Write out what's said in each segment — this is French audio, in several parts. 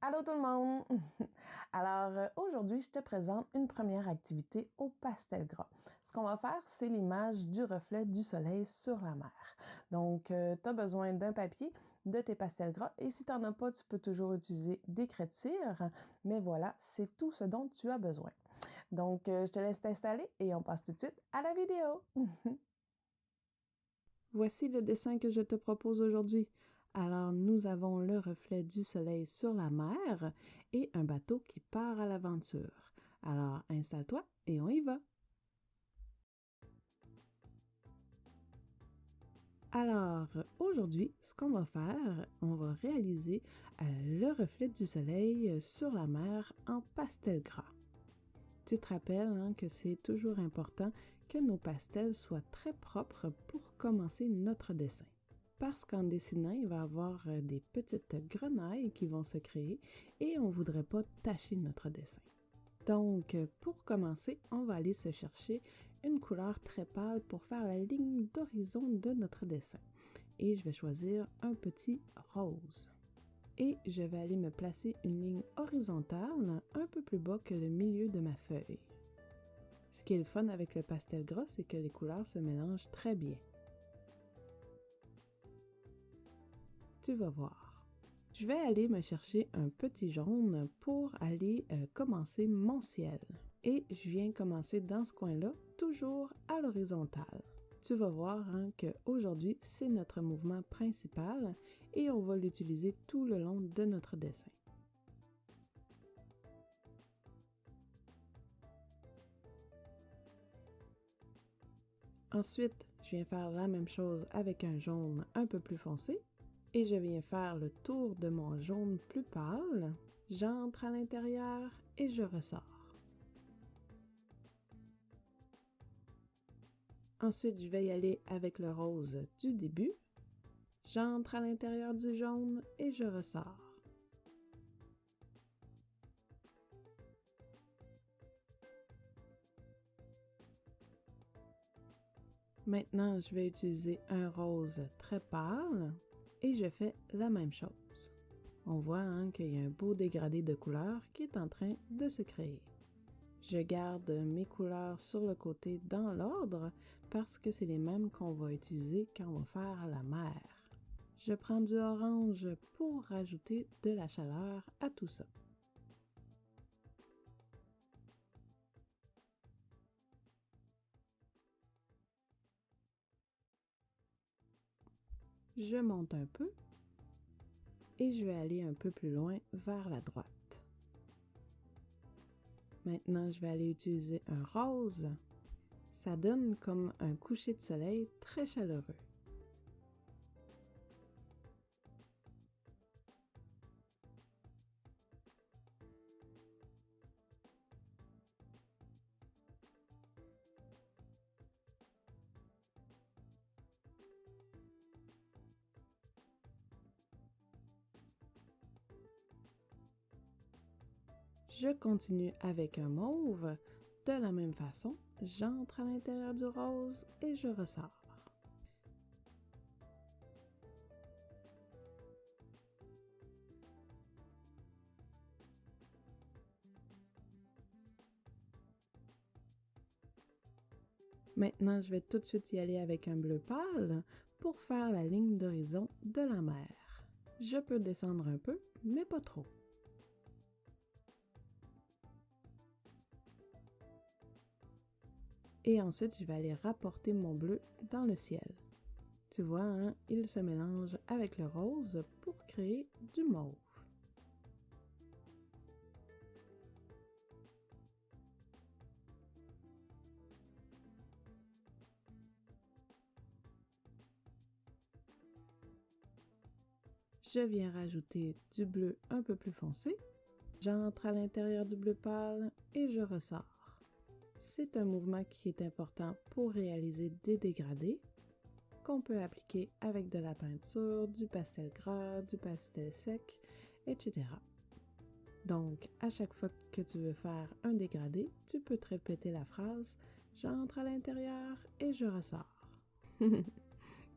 Allô tout le monde! Alors aujourd'hui, je te présente une première activité au pastel gras. Ce qu'on va faire, c'est l'image du reflet du soleil sur la mer. Donc, tu as besoin d'un papier, de tes pastels gras et si tu n'en as pas, tu peux toujours utiliser des craies de cire. Mais voilà, c'est tout ce dont tu as besoin. Donc, je te laisse t'installer et on passe tout de suite à la vidéo! Voici le dessin que je te propose aujourd'hui. Alors, nous avons le reflet du soleil sur la mer et un bateau qui part à l'aventure. Alors, installe-toi et on y va! Alors, aujourd'hui, ce qu'on va faire, on va réaliser le reflet du soleil sur la mer en pastel gras. Tu te rappelles que c'est toujours important que nos pastels soient très propres pour commencer notre dessin. Parce qu'en dessinant, il va y avoir des petites grenailles qui vont se créer et on ne voudrait pas tacher notre dessin. Donc, pour commencer, on va aller se chercher une couleur très pâle pour faire la ligne d'horizon de notre dessin. Et je vais choisir un petit rose. Et je vais aller me placer une ligne horizontale un peu plus bas que le milieu de ma feuille. Ce qui est le fun avec le pastel gras, c'est que les couleurs se mélangent très bien. Tu vas voir. Je vais aller me chercher un petit jaune pour aller commencer mon ciel. Et je viens commencer dans ce coin-là, toujours à l'horizontale. Tu vas voir qu'aujourd'hui, c'est notre mouvement principal et on va l'utiliser tout le long de notre dessin. Ensuite, je viens faire la même chose avec un jaune un peu plus foncé et je viens faire le tour de mon jaune plus pâle. J'entre à l'intérieur et je ressors. Ensuite, je vais y aller avec le rose du début. J'entre à l'intérieur du jaune et je ressors. Maintenant, je vais utiliser un rose très pâle et je fais la même chose. On voit qu'il y a un beau dégradé de couleurs qui est en train de se créer. Je garde mes couleurs sur le côté dans l'ordre parce que c'est les mêmes qu'on va utiliser quand on va faire la mer. Je prends du orange pour rajouter de la chaleur à tout ça. Je monte un peu et je vais aller un peu plus loin vers la droite. Maintenant, je vais aller utiliser un rose. Ça donne comme un coucher de soleil très chaleureux. Je continue avec un mauve. De la même façon, j'entre à l'intérieur du rose et je ressors. Maintenant, je vais tout de suite y aller avec un bleu pâle pour faire la ligne d'horizon de la mer. Je peux descendre un peu, mais pas trop. Et ensuite, je vais aller rapporter mon bleu dans le ciel. Tu vois, il se mélange avec le rose pour créer du mauve. Je viens rajouter du bleu un peu plus foncé. J'entre à l'intérieur du bleu pâle et je ressors. C'est un mouvement qui est important pour réaliser des dégradés qu'on peut appliquer avec de la peinture, du pastel gras, du pastel sec, etc. Donc, à chaque fois que tu veux faire un dégradé, tu peux te répéter la phrase « J'entre à l'intérieur et je ressors ».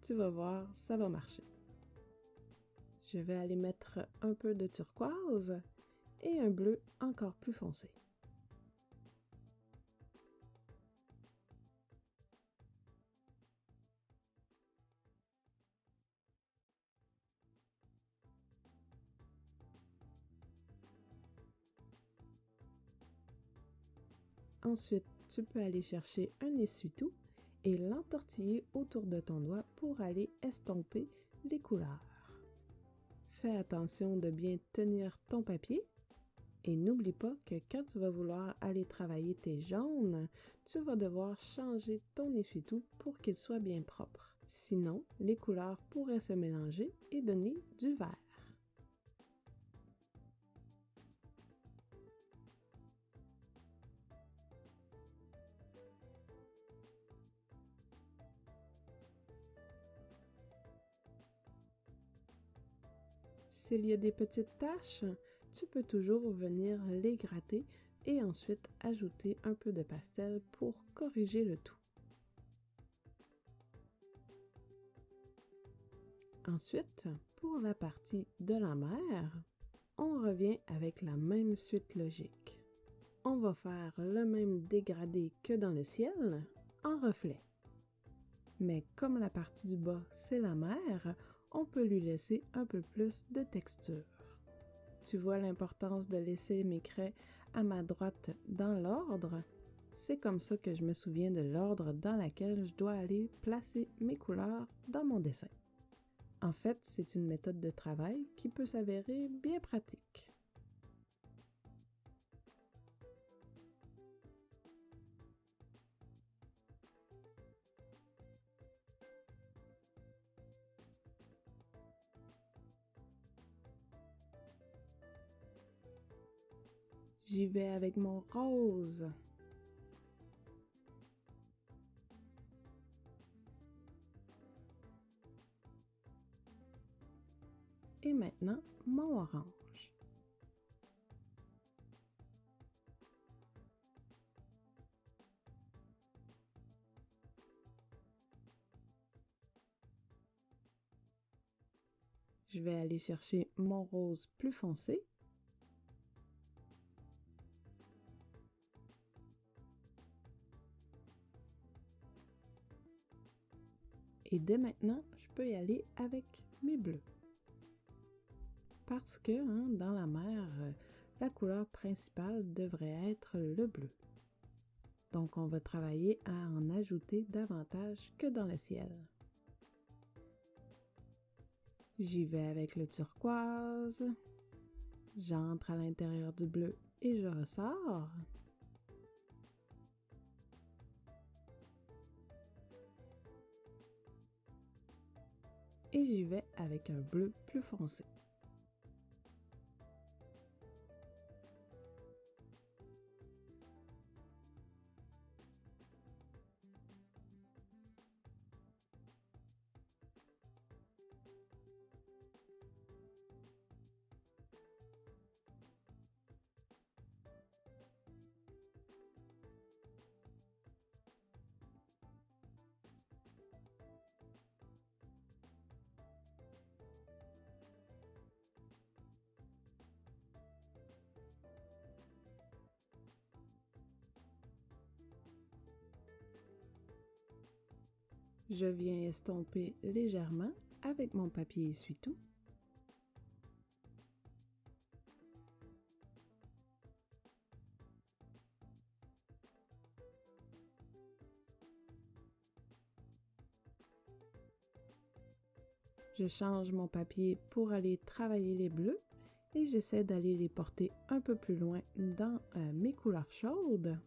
Tu vas voir, ça va marcher. Je vais aller mettre un peu de turquoise et un bleu encore plus foncé. Ensuite, tu peux aller chercher un essuie-tout et l'entortiller autour de ton doigt pour aller estomper les couleurs. Fais attention de bien tenir ton papier et n'oublie pas que quand tu vas vouloir aller travailler tes jaunes, tu vas devoir changer ton essuie-tout pour qu'il soit bien propre. Sinon, les couleurs pourraient se mélanger et donner du vert. S'il y a des petites taches, tu peux toujours venir les gratter et ensuite ajouter un peu de pastel pour corriger le tout. Ensuite, pour la partie de la mer, on revient avec la même suite logique. On va faire le même dégradé que dans le ciel, en reflet. Mais comme la partie du bas, c'est la mer, on peut lui laisser un peu plus de texture. Tu vois l'importance de laisser mes craies à ma droite dans l'ordre? C'est comme ça que je me souviens de l'ordre dans lequel je dois aller placer mes couleurs dans mon dessin. En fait, c'est une méthode de travail qui peut s'avérer bien pratique. J'y vais avec mon rose. Et maintenant, mon orange. Je vais aller chercher mon rose plus foncé. Et dès maintenant, je peux y aller avec mes bleus. Parce que dans la mer, la couleur principale devrait être le bleu. Donc on va travailler à en ajouter davantage que dans le ciel. J'y vais avec le turquoise. J'entre à l'intérieur du bleu et je ressors. Et j'y vais avec un bleu plus foncé. Je viens estomper légèrement avec mon papier essuie-tout. Je change mon papier pour aller travailler les bleus et j'essaie d'aller les porter un peu plus loin dans mes couleurs chaudes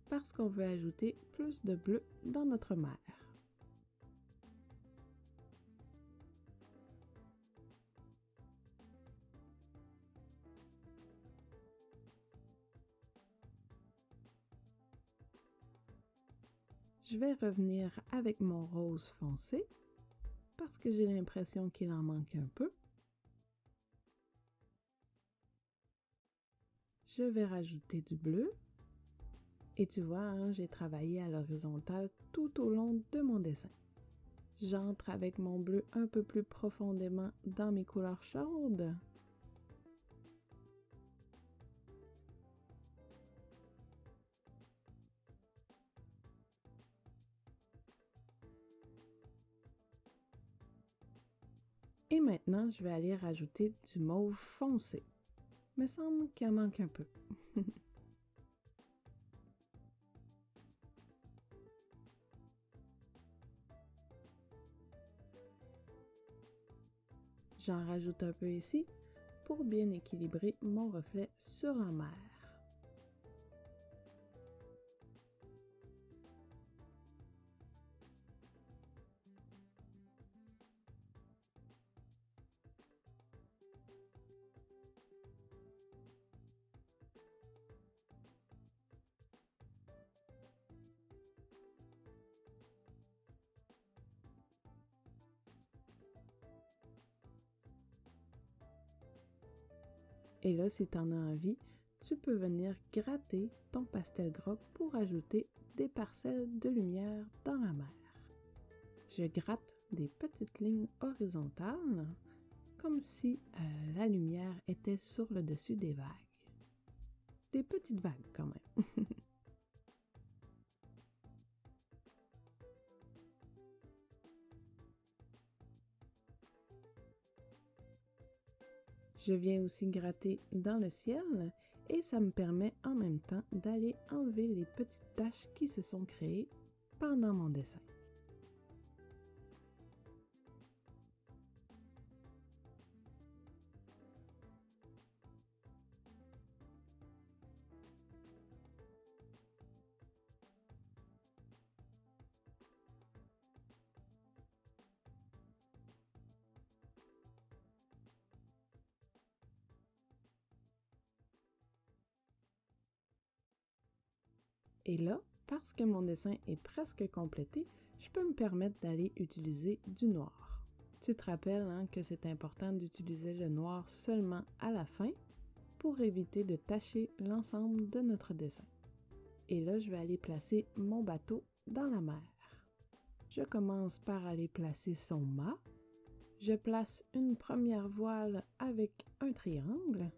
parce qu'on veut ajouter plus de bleu dans notre mer. je vais revenir avec mon rose foncé parce que j'ai l'impression qu'il en manque un peu. Je vais rajouter du bleu. Et tu vois, hein, j'ai travaillé à l'horizontale tout au long de mon dessin. J'entre avec mon bleu un peu plus profondément dans mes couleurs chaudes. Et maintenant, je vais aller rajouter du mauve foncé. Me semble qu'il en manque un peu. J'en rajoute un peu ici pour bien équilibrer mon reflet sur la mer. Et là, si tu en as envie, tu peux venir gratter ton pastel gras pour ajouter des parcelles de lumière dans la mer. Je gratte des petites lignes horizontales, comme si la lumière était sur le dessus des vagues. Des petites vagues quand même. Je viens aussi gratter dans le ciel et ça me permet en même temps d'aller enlever les petites taches qui se sont créées pendant mon dessin. Et là, parce que mon dessin est presque complété, je peux me permettre d'aller utiliser du noir. Tu te rappelles hein, que c'est important d'utiliser le noir seulement à la fin pour éviter de tacher l'ensemble de notre dessin. Et là, je vais aller placer mon bateau dans la mer. Je commence par aller placer son mât. Je place une première voile avec un triangle.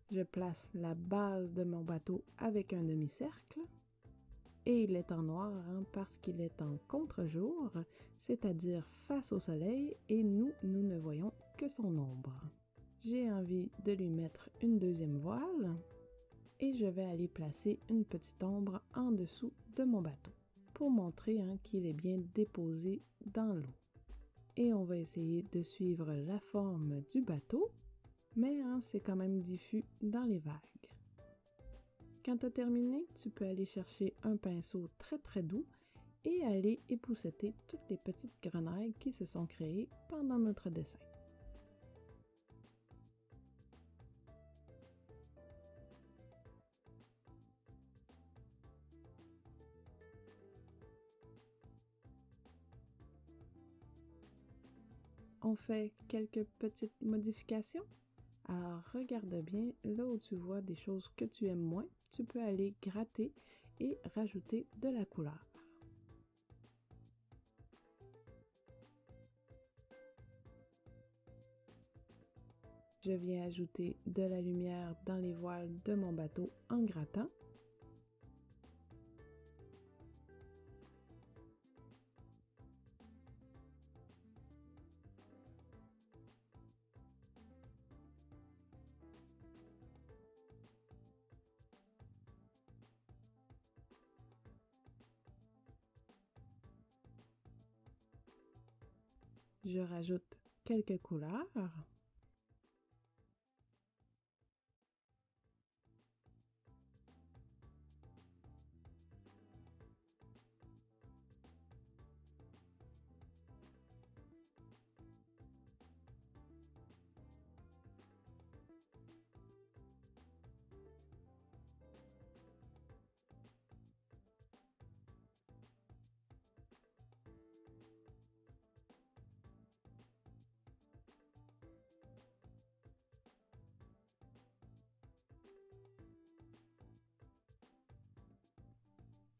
Je place la base de mon bateau avec un demi-cercle. Et il est en noir hein, parce qu'il est en contre-jour, c'est-à-dire face au soleil, et nous ne voyons que son ombre. J'ai envie de lui mettre une deuxième voile et je vais aller placer une petite ombre en dessous de mon bateau pour montrer hein, qu'il est bien déposé dans l'eau. Et on va essayer de suivre la forme du bateau, mais hein, c'est quand même diffus dans les vagues. Quand tu as terminé, tu peux aller chercher un pinceau très très doux et aller épousseter toutes les petites grenailles qui se sont créées pendant notre dessin. On fait quelques petites modifications. Alors regarde bien, là où tu vois des choses que tu aimes moins, tu peux aller gratter et rajouter de la couleur. Je viens ajouter de la lumière dans les voiles de mon bateau en grattant. Je rajoute quelques couleurs.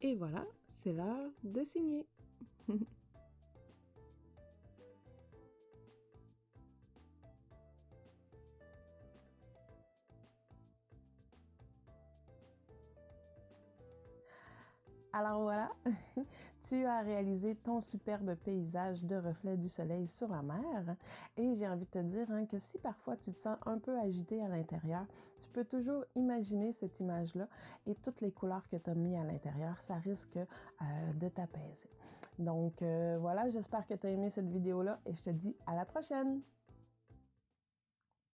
Et voilà, c'est l'heure de signer. Alors voilà, tu as réalisé ton superbe paysage de reflets du soleil sur la mer. Et j'ai envie de te dire que si parfois tu te sens un peu agité à l'intérieur, tu peux toujours imaginer cette image-là et toutes les couleurs que tu as mis à l'intérieur, ça risque de t'apaiser. Donc voilà, j'espère que tu as aimé cette vidéo-là et je te dis à la prochaine!